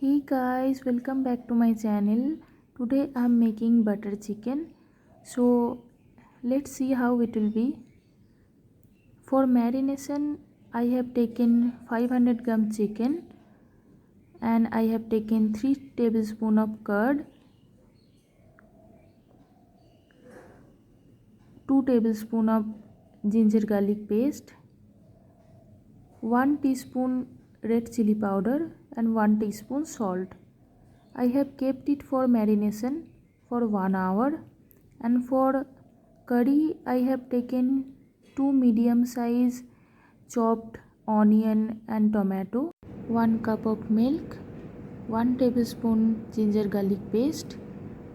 Hey guys, welcome back to my channel. Today I'm making butter chicken. So let's see how it will be. For marination, I have taken 500 gram chicken and I have taken 3 tablespoons of curd, 2 tablespoons of ginger garlic paste, 1 teaspoon red chili powder and 1 teaspoon salt. I have kept it for marination for 1 hour, and for curry I have taken 2 medium size chopped onion and tomato, 1 cup of milk, 1 tablespoon ginger garlic paste,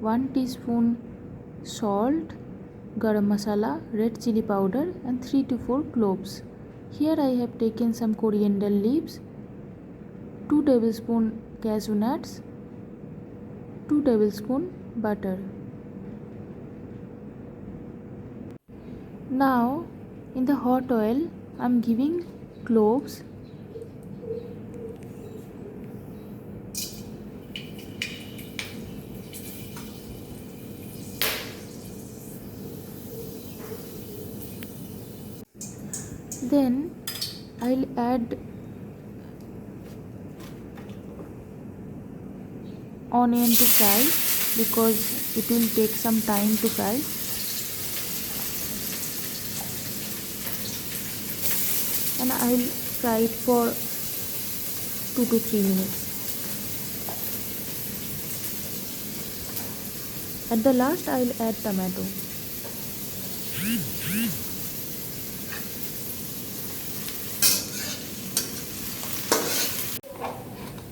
1 teaspoon salt, garam masala, red chili powder and 3 to 4 cloves. Here I have taken some coriander leaves, 2 tablespoon cashew nuts, 2 tablespoon butter. Now in the hot oil I am giving cloves, then I'll add onion to fry because it will take some time to fry, and I'll fry it for 2 to 3 minutes. At the last I'll add tomato.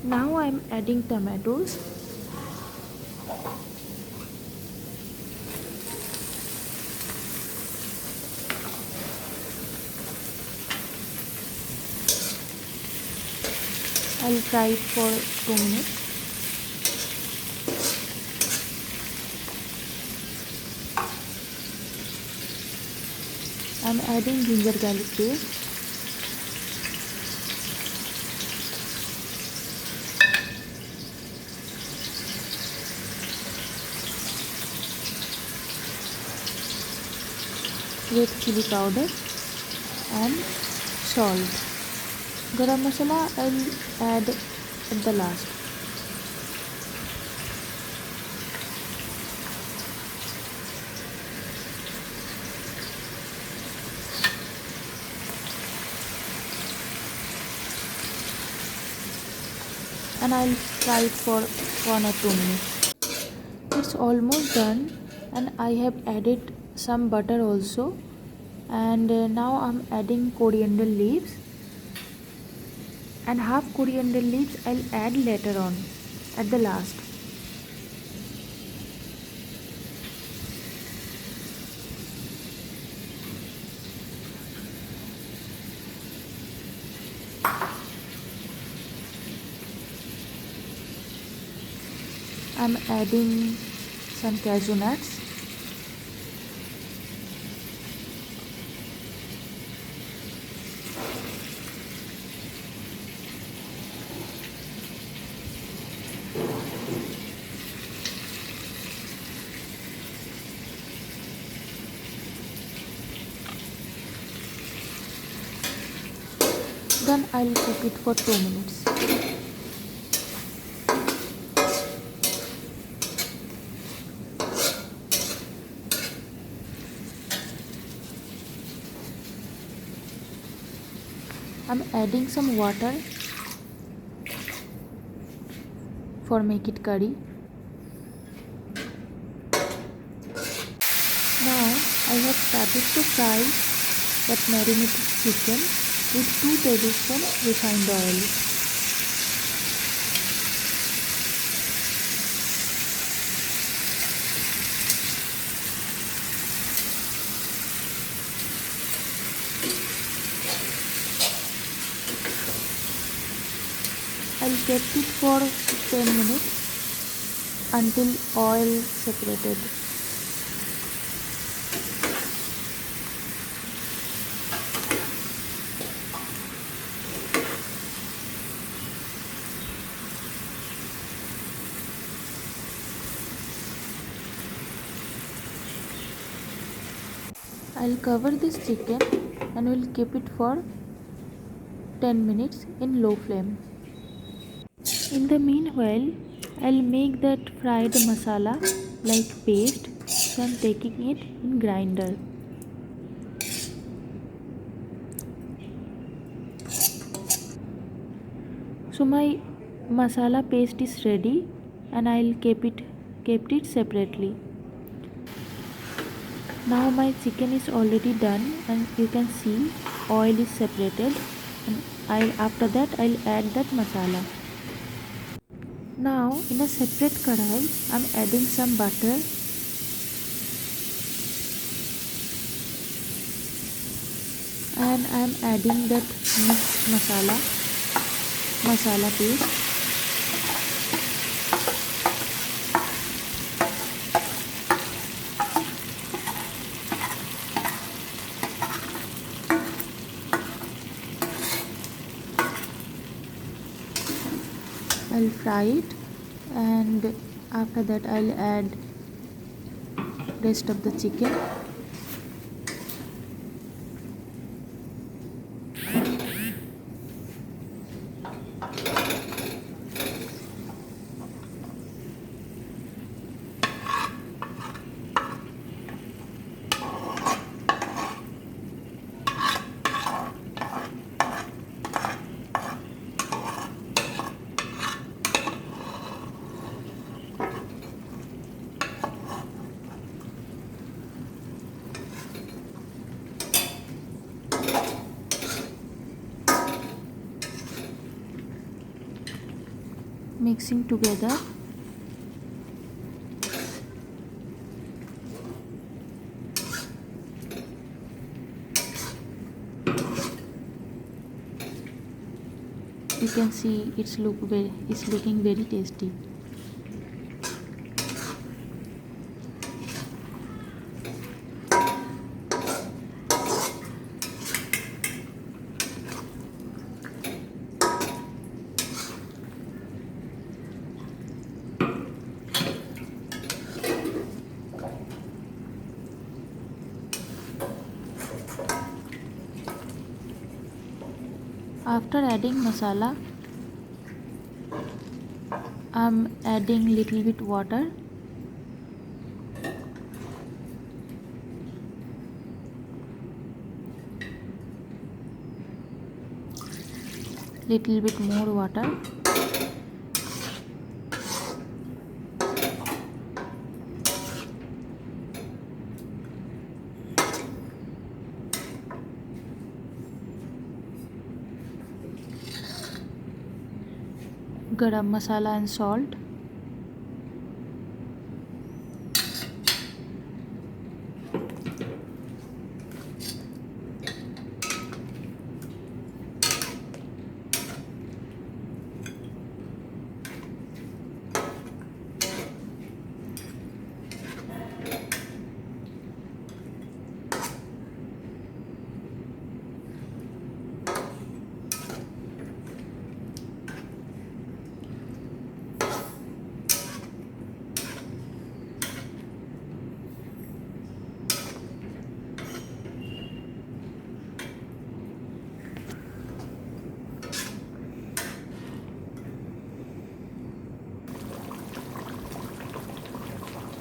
Now I'm adding tomatoes. I'll fry it for 2 minutes. I'm adding ginger garlic paste. Red chili powder and salt. Garam masala I'll add at the last. And I'll fry it for 1 or 2 minutes. It's almost done, and I have added some butter also, and now I'm adding coriander leaves, and half coriander leaves I'll add later on at the last. I'm adding some cashew nuts, then I'll cook it for 2 minutes. I'm adding some water for make it curry. Now I have started to fry that marinated chicken with 2 tablespoons refined oil. I'll keep it for 10 minutes until oil separated. I'll cover this chicken and will keep it for 10 minutes in low flame. In the meanwhile, I'll make that fried masala like paste, so I'm taking it in grinder. So my masala paste is ready and I'll kept it separately. Now my chicken is already done and you can see oil is separated, and after that I'll add that masala. Now in a separate kadai I'm adding some butter and I'm adding that mixed masala paste. I'll fry it and after that I'll add rest of the chicken. Mixing together. You can see it's looking very tasty. After adding masala, I'm adding little bit water. Little bit more water. Garam masala and salt.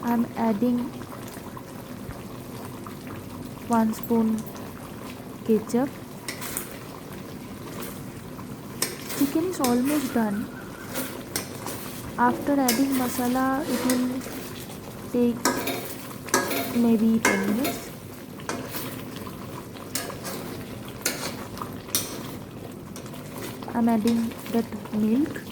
I'm adding 1 spoon ketchup. Chicken is almost done. After adding masala, it will take maybe 10 minutes. I'm adding that milk.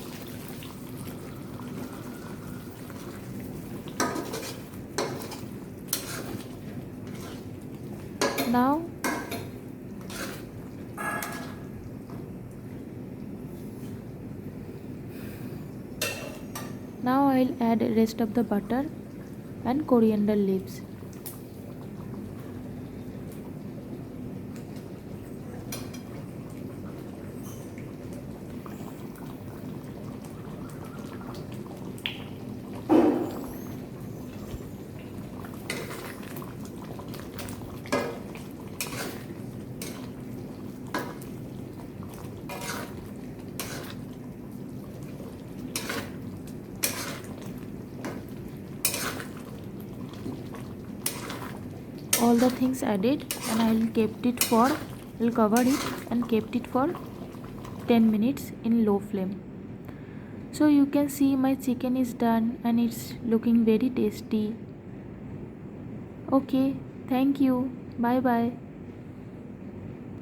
Now I'll add rest of the butter and coriander leaves. all the things added, and I'll cover it and kept it for 10 minutes in low flame. So you can see my chicken is done and it's looking very tasty. Okay, thank you. Bye bye.